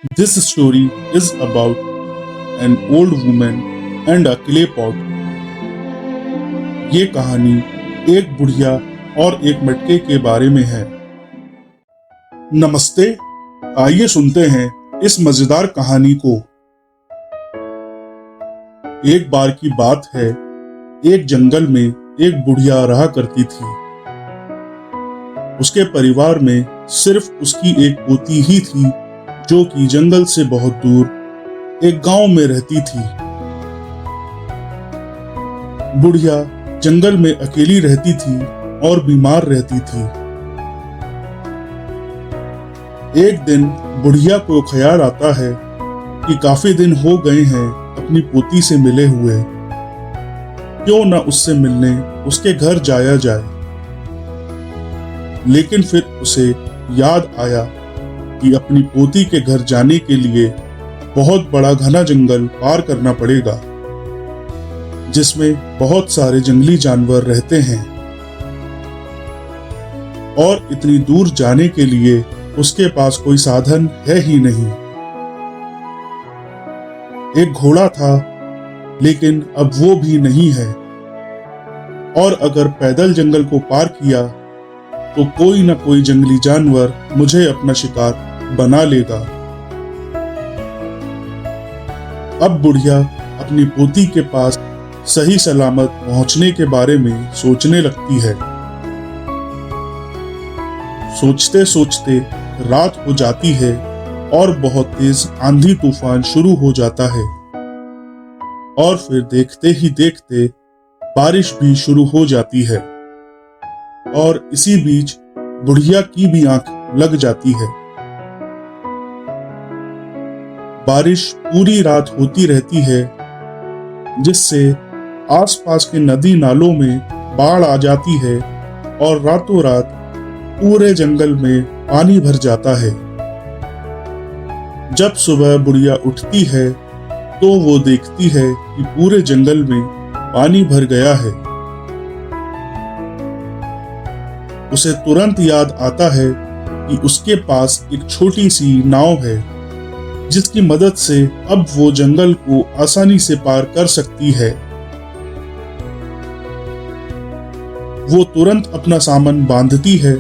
This story is about an old woman and a clay pot. ये कहानी एक बुढ़िया और एक मटके के बारे में है। नमस्ते, आइए सुनते हैं इस मजेदार कहानी को। एक बार की बात है, एक जंगल में एक बुढ़िया रहा करती थी। उसके परिवार में सिर्फ उसकी एक पोती ही थी, जो कि जंगल से बहुत दूर एक गांव में रहती थी। बुढ़िया जंगल में अकेली रहती थी और बीमार रहती थी। एक दिन बुढ़िया को ख्याल आता है कि काफी दिन हो गए हैं अपनी पोती से मिले हुए, क्यों न उससे मिलने उसके घर जाया जाए। लेकिन फिर उसे याद आया कि अपनी पोती के घर जाने के लिए बहुत बड़ा घना जंगल पार करना पड़ेगा, जिसमें बहुत सारे जंगली जानवर रहते हैं, और इतनी दूर जाने के लिए उसके पास कोई साधन है ही नहीं। एक घोड़ा था, लेकिन अब वो भी नहीं है, और अगर पैदल जंगल को पार किया तो कोई न कोई जंगली जानवर मुझे अपना शिकार बना लेगा। अब बुढ़िया अपनी पोती के पास सही सलामत पहुंचने के बारे में सोचने लगती है। सोचते सोचते रात हो जाती है और बहुत तेज आंधी तूफान शुरू हो जाता है, और फिर देखते ही देखते बारिश भी शुरू हो जाती है, और इसी बीच बुढ़िया की भी आंख लग जाती है। बारिश पूरी रात होती रहती है, जिससे आसपास के नदी नालों में बाढ़ आ जाती है और रातों रात पूरे जंगल में पानी भर जाता है। जब सुबह बुढ़िया उठती है तो वो देखती है कि पूरे जंगल में पानी भर गया है। उसे तुरंत याद आता है कि उसके पास एक छोटी सी नाव है, जिसकी मदद से अब वो जंगल को आसानी से पार कर सकती है। वो तुरंत अपना सामान बांधती है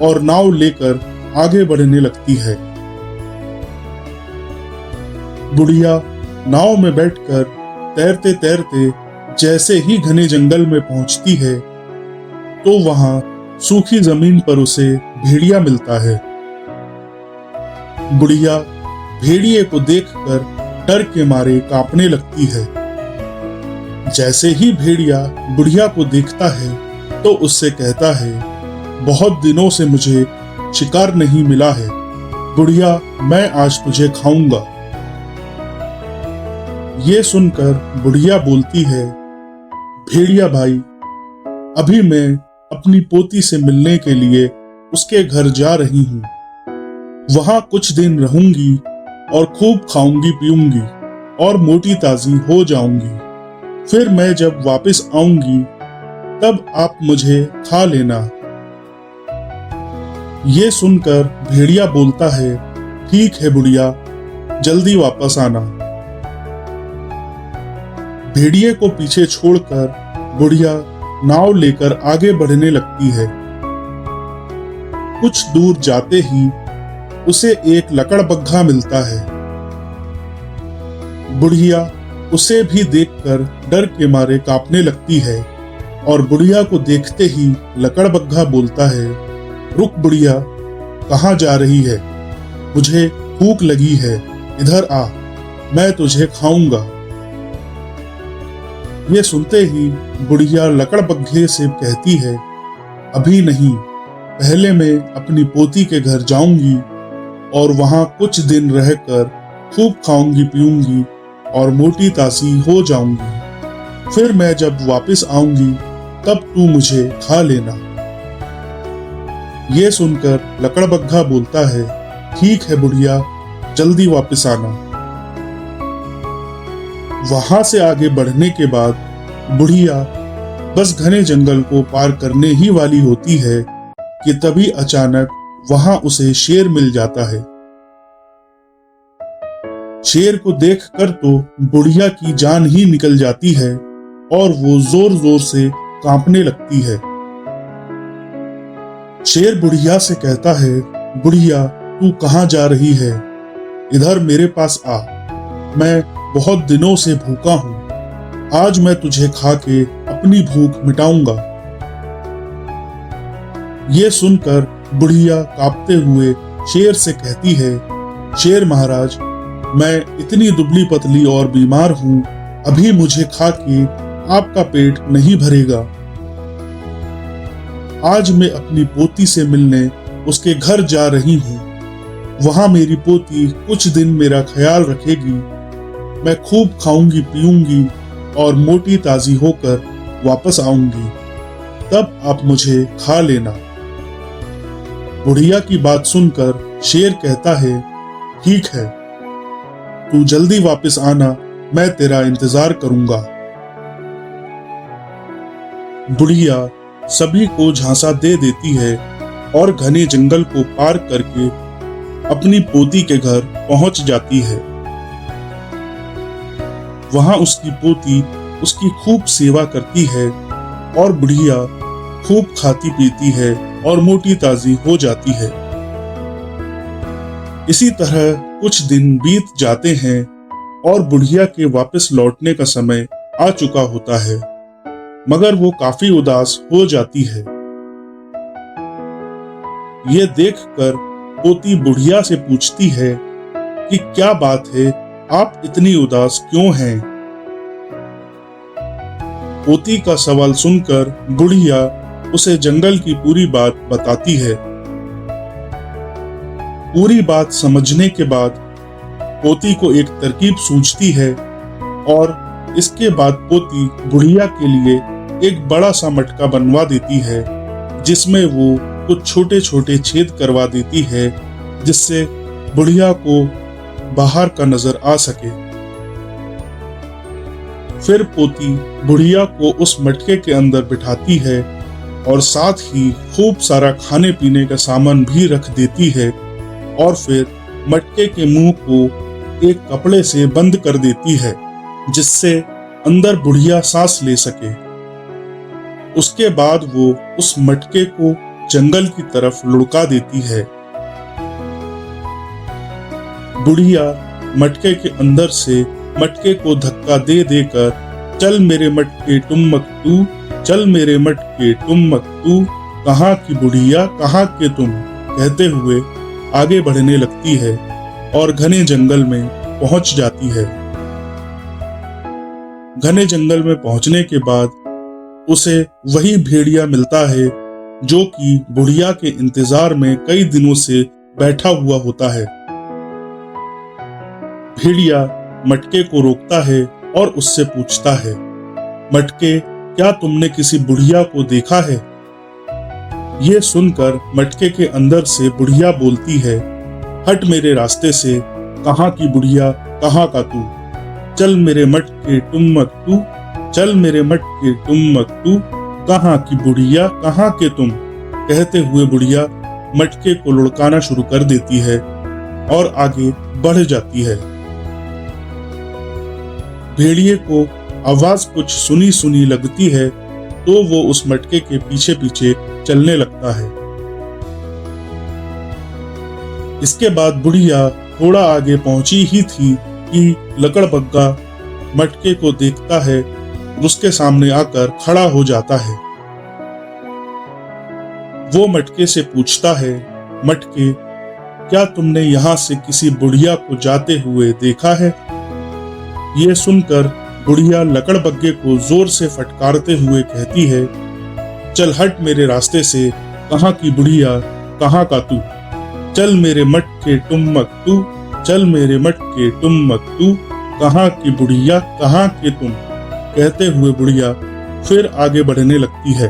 और नाव लेकर आगे बढ़ने लगती है। बुढ़िया नाव में बैठकर तैरते तैरते जैसे ही घने जंगल में पहुंचती है, तो वहां सूखी जमीन पर उसे भेड़िया मिलता है। बुढ़िया भेड़िए को देखकर डर के मारे कांपने लगती है। जैसे ही भेड़िया बुढ़िया को देखता है तो उससे कहता है, बहुत दिनों से मुझे शिकार नहीं मिला है बुढ़िया, मैं आज तुझे खाऊंगा। ये सुनकर बुढ़िया बोलती है, भेड़िया भाई, अभी मैं अपनी पोती से मिलने के लिए उसके घर जा रही हूँ। वहां कुछ दिन रहूंगी और खूब खाऊंगी पीऊंगी और मोटी ताजी हो जाऊंगी। फिर मैं जब वापस आऊंगी तब आप मुझे खा लेना। ये सुनकर भेड़िया बोलता है, ठीक है बुढ़िया, जल्दी वापस आना। भेड़िए को पीछे छोड़कर बुढ़िया नाव लेकर आगे बढ़ने लगती है। कुछ दूर जाते ही उसे एक लकड़बग्घा मिलता है। बुढ़िया उसे भी देखकर डर के मारे कांपने लगती है, और बुढ़िया को देखते ही लकड़बग्घा बोलता है, रुक बुढ़िया, कहाँ जा रही है? मुझे भूख लगी है, इधर आ, मैं तुझे खाऊंगा। ये सुनते ही बुढ़िया लकड़बग्घे से कहती है, अभी नहीं, पहले मैं अपनी पोती के घर जाऊंगी और वहां कुछ दिन रहकर खूब खाऊंगी पीऊंगी और मोटी तासी हो जाऊंगी। फिर मैं जब वापस आऊंगी तब तू मुझे खा लेना। ये सुनकर लकड़बग्घा बोलता है, ठीक है बुढ़िया, जल्दी वापस आना। वहां से आगे बढ़ने के बाद बुढ़िया बस घने जंगल को पार करने ही वाली होती है कि तभी अचानक वहां उसे शेर मिल जाता है। शेर को देखकर तो बुढ़िया की जान ही निकल जाती है और वो जोर जोर से कांपने लगती है। शेर बुढ़िया से कहता है, बुढ़िया तू कहाँ जा रही है? इधर मेरे पास आ, मैं बहुत दिनों से भूखा हूं। आज मैं तुझे खा के अपनी भूख मिटाऊंगा। ये सुनकर बुढ़िया कांपते हुए शेर से कहती है, शेर महाराज, मैं इतनी दुबली पतली और बीमार हूं, अभी मुझे खा के आपका पेट नहीं भरेगा। आज मैं अपनी पोती से मिलने उसके घर जा रही हूं। वहां मेरी पोती कुछ दिन मेरा ख्याल रखेगी। मैं खूब खाऊंगी पीऊंगी और मोटी ताजी होकर वापस आऊंगी, तब आप मुझे खा लेना। बुढ़िया की बात सुनकर शेर कहता है, ठीक है, तू जल्दी वापस आना, मैं तेरा इंतजार करूंगा। बुढ़िया सभी को झांसा दे देती है और घने जंगल को पार करके अपनी पोती के घर पहुंच जाती है। वहां उसकी पोती उसकी खूब सेवा करती है और बुढ़िया खूब खाती पीती है और मोटी ताजी हो जाती है। इसी तरह कुछ दिन बीत जाते हैं और बुढ़िया के वापस लौटने का समय आ चुका होता है, मगर वो काफी उदास हो जाती है। ये देखकर पोती बुढ़िया से पूछती है कि क्या बात है, आप इतनी उदास क्यों हैं? पोती का सवाल सुनकर बुढ़िया उसे जंगल की पूरी बात बताती है। पूरी बात समझने के बाद पोती को एक तरकीब सूझती है और इसके बाद पोती बुढ़िया के लिए एक बड़ा सा मटका बनवा देती है, जिसमें वो कुछ छोटे छोटे छेद करवा देती है, जिससे बुढ़िया को बाहर का नजर आ सके। फिर पोती बुढ़िया को उस मटके के अंदर बिठाती है और साथ ही खूब सारा खाने पीने का सामान भी रख देती है और फिर मटके के मुंह को एक कपड़े से बंद कर देती है, जिससे अंदर बुढ़िया सांस ले सके। उसके बाद वो उस मटके को जंगल की तरफ लुढ़का देती है। बुढ़िया मटके के अंदर से मटके को धक्का दे देकर, चल मेरे मटके टुम्मक तू, चल मेरे मटके टुम्मक तू, कहाँ की बुढ़िया कहाँ के तुम, कहते हुए आगे बढ़ने लगती है और घने जंगल में पहुंच जाती है। घने जंगल में पहुंचने के बाद उसे वही भेड़िया मिलता है जो कि बुढ़िया के इंतजार में कई दिनों से बैठा हुआ होता है। भेड़िया मटके को रोकता है और उससे पूछता है, मटके, क्या तुमने किसी बुढ़िया को देखा है? ये सुनकर मटके के अंदर से बुढ़िया बोलती है, हट मेरे रास्ते से, कहाँ की बुढ़िया कहाँ का तू, चल मेरे मटके टुम्मक तू, चल मेरे मटके टुम्मक तू, कहाँ की बुढ़िया कहाँ के तुम, कहते हुए बुढ़िया मटके को लुढ़काना शुरू कर देती है और आगे बढ़ जाती है। भेड़िए को आवाज कुछ सुनी सुनी लगती है तो वो उस मटके के पीछे पीछे चलने लगता है। इसके बाद बुढ़िया थोड़ा आगे पहुंची ही थी कि लकड़बग्गा मटके को देखता है, उसके सामने आकर खड़ा हो जाता है। वो मटके से पूछता है, मटके, क्या तुमने यहाँ से किसी बुढ़िया को जाते हुए देखा है? ये सुनकर बुढ़िया लकड़बग्गे को जोर से फटकारते हुए कहती है, चल हट मेरे रास्ते से, कहाँ की बुढ़िया कहाँ का तू, चल मेरे मटके टुम्मक तू, चल मेरे मटके टुम्मक तू, कहाँ की बुढ़िया कहाँ के तुम, कहते हुए बुढ़िया फिर आगे बढ़ने लगती है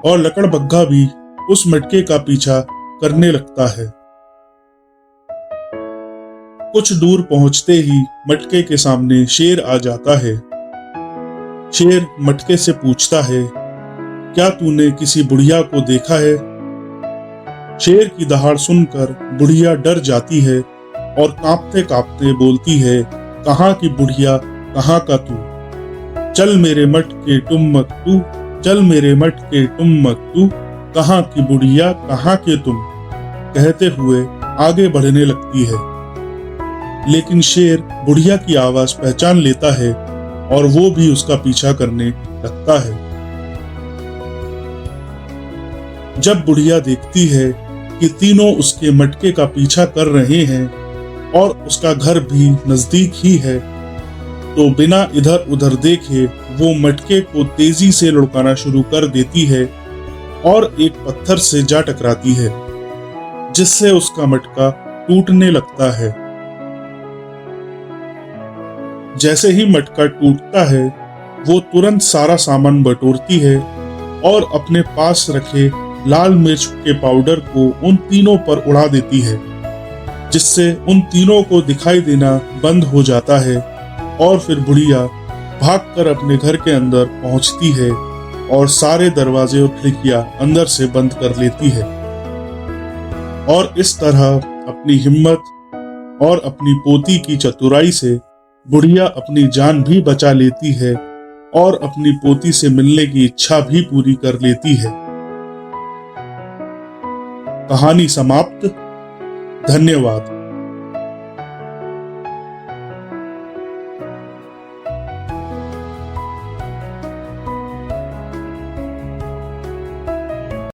और लकड़बग्गा भी उस मटके का पीछा करने लगता है। कुछ दूर पहुंचते ही मटके के सामने शेर आ जाता है। शेर मटके से पूछता है, क्या तूने किसी बुढ़िया को देखा है? शेर की दहाड़ सुनकर बुढ़िया डर जाती है और कांपते कांपते बोलती है, कहाँ की बुढ़िया कहाँ का तू, चल मेरे मट के तुम मत तू, चल मेरे मट के तुम मत तू, कहाँ की बुढ़िया कहाँ के तुम, कहते हुए आगे बढ़ने लगती है। लेकिन शेर बुढ़िया की आवाज पहचान लेता है और वो भी उसका पीछा करने लगता है। जब बुढ़िया देखती है कि तीनों उसके मटके का पीछा कर रहे हैं और उसका घर भी नजदीक ही है, तो बिना इधर उधर देखे वो मटके को तेजी से लुढ़काना शुरू कर देती है और एक पत्थर से जा टकराती है, जिससे उसका मटका टूटने लगता है। जैसे ही मटका टूटता है, वो तुरंत सारा सामान बटोरती है और अपने पास रखे लाल मिर्च के पाउडर को उन तीनों पर उड़ा देती है, जिससे उन तीनों को दिखाई देना बंद हो जाता है और फिर बुढ़िया भागकर अपने घर के अंदर पहुंचती है और सारे दरवाजे और खिड़कियां अंदर से बंद कर लेती है। और इस तरह अपनी हिम्मत और अपनी पोती की चतुराई से बुढ़िया अपनी जान भी बचा लेती है और अपनी पोती से मिलने की इच्छा भी पूरी कर लेती है। कहानी समाप्त। धन्यवाद।